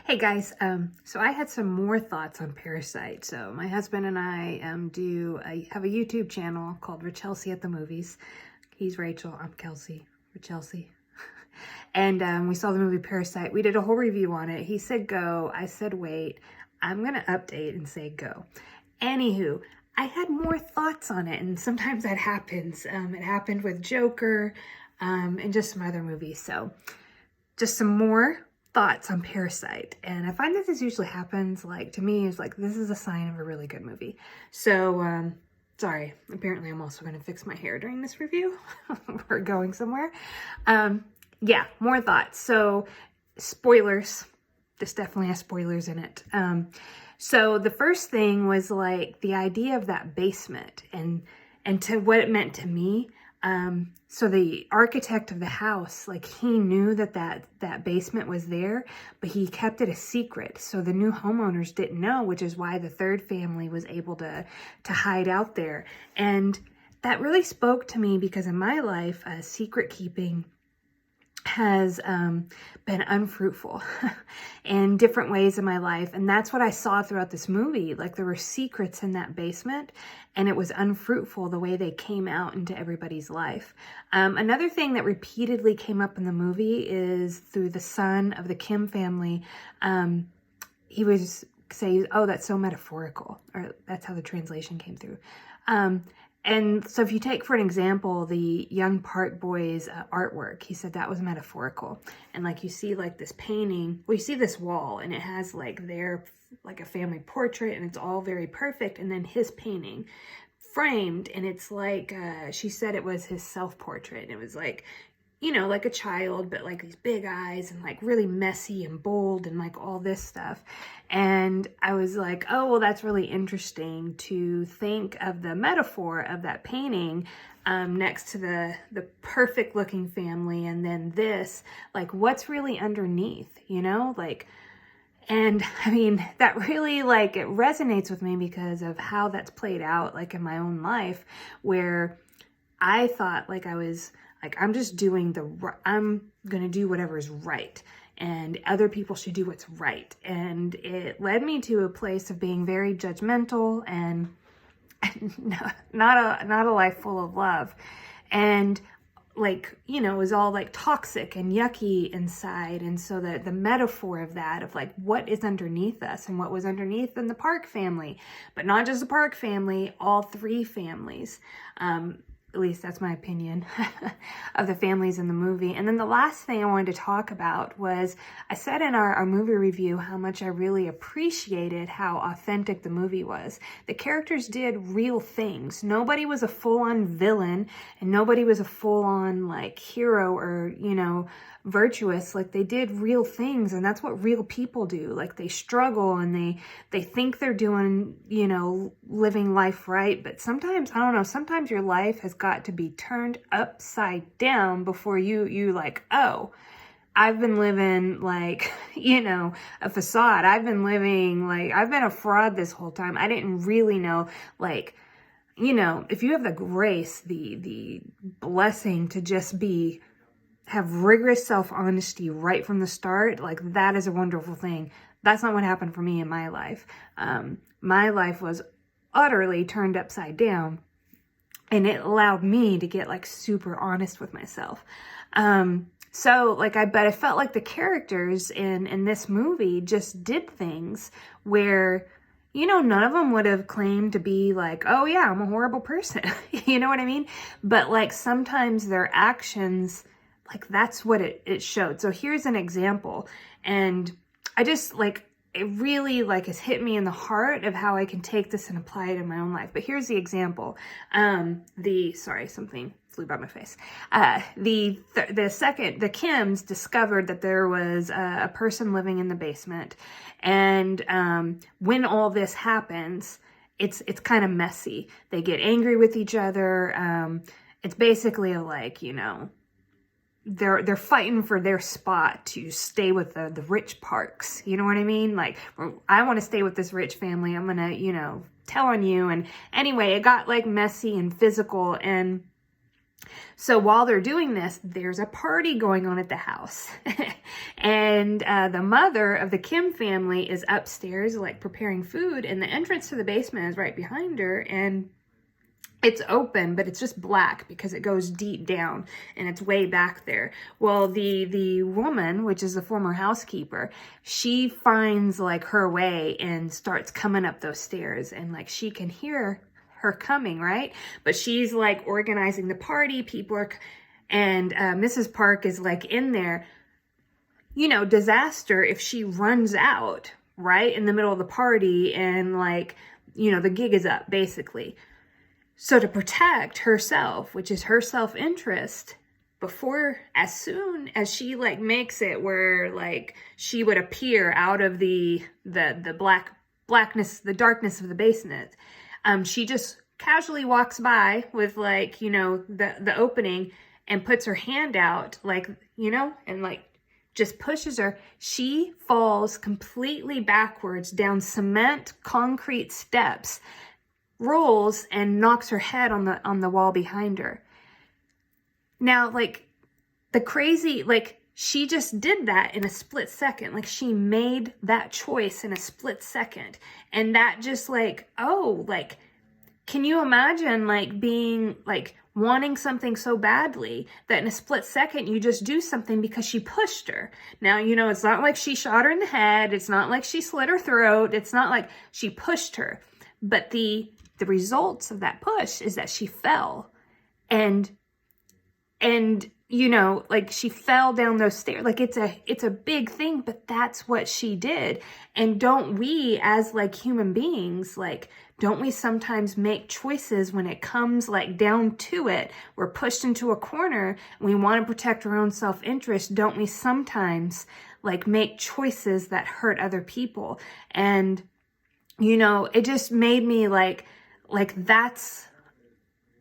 Hey guys, so I had some more thoughts on Parasite. So my husband and I have a YouTube channel called Rachelsey at the Movies. He's Rachel, I'm Kelsey, Rachelsey. And we saw the movie Parasite. We did a whole review on it. He said go, I said wait. I'm gonna update and say go. Anywho, I had more thoughts on it, and sometimes that happens. It happened with Joker, and just some other movies. So just some more thoughts on Parasite. And I find that this usually happens, like, to me, is like, this is a sign of a really good movie. So, sorry, apparently I'm also going to fix my hair during this review. We're going somewhere. Yeah, more thoughts. So, spoilers. This definitely has spoilers in it. So the first thing was like the idea of that basement and to what it meant to me. So the architect of the house, like, he knew that basement was there, but he kept it a secret. So the new homeowners didn't know, which is why the third family was able to hide out there. And that really spoke to me because in my life, secret keeping has been unfruitful in different ways in my life. And that's what I saw throughout this movie. Like, there were secrets in that basement and it was unfruitful the way they came out into everybody's life. Another thing that repeatedly came up in the movie is through the son of the Kim family. He was saying, oh, that's so metaphorical, or that's how the translation came through. And so if you take, for an example, the young Park boys' artwork, he said that was metaphorical. And like, you see like this painting, well, you see this wall and it has like like a family portrait and it's all very perfect. And then his painting framed, and it's like, she said it was his self-portrait. And it was like, you know, like a child, but like these big eyes and like really messy and bold and like all this stuff. And I was like, oh, well, that's really interesting to think of the metaphor of that painting next to the perfect looking family. And then this, like, what's really underneath, you know, like, and I mean, that really, like, it resonates with me because of how that's played out, like, in my own life, where I thought like I was, like, I'm just doing I'm going to do whatever is right. And other people should do what's right. And it led me to a place of being very judgmental and not a life full of love. And like, you know, it was all like toxic and yucky inside. And so the metaphor of that, of like what is underneath us and what was underneath in the Park family, but not just the Park family, all three families. At least that's my opinion of the families in the movie. And then the last thing I wanted to talk about was, I said in our movie review how much I really appreciated how authentic the movie was. The characters did real things. Nobody was a full-on villain and nobody was a full-on like hero or, you know, virtuous. Like, they did real things, and that's what real people do. Like, they struggle and they think they're doing, you know, living life right, but sometimes, I don't know, sometimes your life has got to be turned upside down before you like, oh, I've been living like, you know, a facade. I've been living like, I've been a fraud this whole time. I didn't really know, like, you know, if you have the grace, the blessing to just have rigorous self-honesty right from the start, like, that is a wonderful thing. That's not what happened for me in my life. My life was utterly turned upside down, and it allowed me to get like super honest with myself. So like, but I felt like the characters in this movie just did things where, you know, none of them would have claimed to be like, oh yeah, I'm a horrible person. You know what I mean? But like, sometimes their actions, like, that's what it showed. So here's an example. And I just like, it really like has hit me in the heart of how I can take this and apply it in my own life. But here's the example. Sorry, something flew by my face. The Kims discovered that there was a person living in the basement. And when all this happens, it's kind of messy. They get angry with each other. It's basically like, you know, they're fighting for their spot to stay with the rich Parks. You know what I mean? Like, I want to stay with this rich family. I'm going to, you know, tell on you. And anyway, it got like messy and physical. And So while they're doing this, there's a party going on at the house. And the mother of the Kim family is upstairs, like preparing food, and the entrance to the basement is right behind her. And it's open, but it's just black because it goes deep down and it's way back there. Well, the woman, which is the former housekeeper, she finds like her way and starts coming up those stairs, and like she can hear her coming, right? But she's like organizing the party. People are, and Mrs. Park is like in there, you know, disaster if she runs out right in the middle of the party and like, you know, the gig is up basically. So to protect herself, which is her self-interest, as soon as she like makes it where like she would appear out of the blackness, the darkness of the basement, she just casually walks by with like, you know, the opening and puts her hand out like, you know, and like just pushes her. She falls completely backwards down cement, concrete steps, rolls and knocks her head on the wall behind her. Now, like the crazy, like she just did that in a split second. Like she made that choice in a split second. And that just like, oh, like, can you imagine like being like wanting something so badly that in a split second you just do something because she pushed her? Now, you know, it's not like she shot her in the head. It's not like she slit her throat. It's not like she pushed her. But the results of that push is that she fell, and you know, like she fell down those stairs. Like it's a big thing, but that's what she did. And don't we as like human beings, like, don't we sometimes make choices when it comes like down to it? We're pushed into a corner. We want to protect our own self-interest. Don't we sometimes like make choices that hurt other people? And, you know, it just made me like that's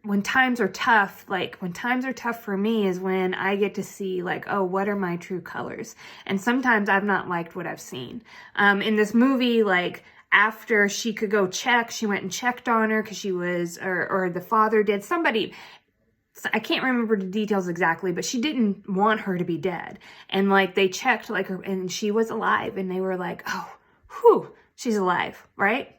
when times are tough. Like when times are tough for me is when I get to see like, oh, what are my true colors? And sometimes I've not liked what I've seen. In this movie, like after she could go check, she went and checked on her because she was, or the father did, somebody, I can't remember the details exactly, but she didn't want her to be dead. And like they checked like her and she was alive, and they were like, oh, whew, she's alive, right?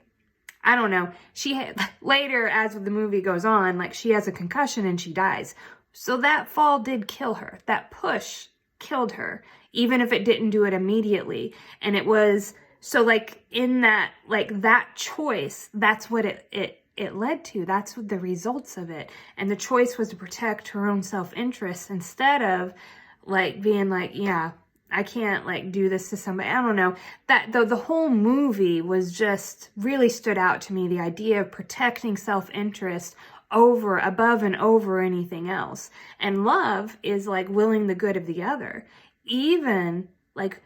I don't know. She had, later, as the movie goes on, like she has a concussion and she dies. So that fall did kill her. That push killed her, even if it didn't do it immediately. And it was, so like in that, like that choice, that's what it led to. That's what the results of it. And the choice was to protect her own self-interest instead of like being like, yeah, I can't like do this to somebody. I don't know. That the whole movie was just really stood out to me. The idea of protecting self-interest above and over anything else. And love is like willing the good of the other. Even like,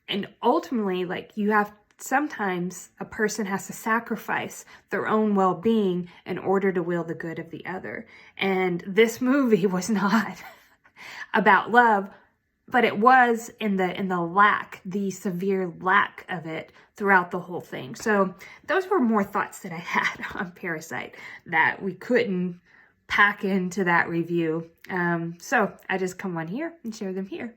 and ultimately like you have, sometimes a person has to sacrifice their own well-being in order to will the good of the other. And this movie was not about love, but it was in the severe lack of it throughout the whole thing. So those were more thoughts that I had on Parasite that we couldn't pack into that review. So I just come on here and share them here.